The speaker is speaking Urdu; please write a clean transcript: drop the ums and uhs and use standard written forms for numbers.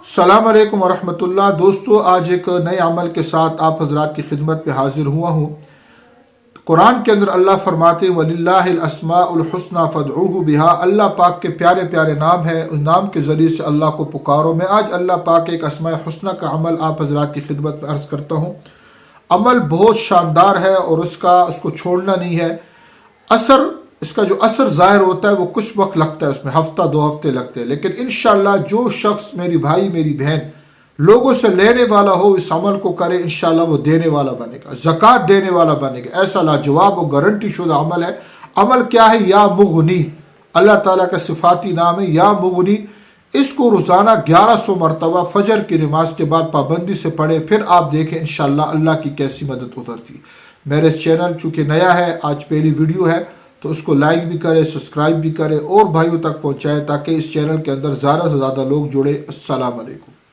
السلام علیکم ورحمۃ اللہ۔ دوستو، آج ایک نئے عمل کے ساتھ آپ حضرات کی خدمت میں حاضر ہوا ہوں۔ قرآن کے اندر اللہ فرماتے ہیں وَلِلَّهِ الْأَسْمَاءُ الْحُسْنَى فَادْعُوهُ بِهَا۔ اللہ پاک کے پیارے پیارے نام ہے، اس نام کے ذریعے سے اللہ کو پکارو۔ میں آج اللہ پاک ایک اسماء حسنہ کا عمل آپ حضرات کی خدمت میں عرض کرتا ہوں۔ عمل بہت شاندار ہے اور اس کو چھوڑنا نہیں ہے۔ اس کا جو اثر ظاہر ہوتا ہے وہ کچھ وقت لگتا ہے، اس میں ہفتہ دو ہفتے لگتے ہیں، لیکن انشاءاللہ جو شخص میری بھائی میری بہن لوگوں سے لینے والا ہو، اس عمل کو کرے، انشاءاللہ وہ دینے والا بنے گا، زکوٰۃ دینے والا بنے گا۔ ایسا لاجواب و گارنٹی شدہ عمل ہے۔ عمل کیا ہے؟ یا مغنی، اللہ تعالیٰ کا صفاتی نام ہے یا مغنی۔ اس کو روزانہ 1100 مرتبہ فجر کی نماز کے بعد پابندی سے پڑھیں، پھر آپ دیکھیں انشاءاللہ اللہ کی کیسی مدد اترتی۔ میرے چینل چونکہ نیا ہے، آج پہلی ویڈیو ہے، تو اس کو لائک بھی کرے، سبسکرائب بھی کرے اور بھائیوں تک پہنچائیں تاکہ اس چینل کے اندر زیادہ سے زیادہ لوگ جڑے۔ السلام علیکم۔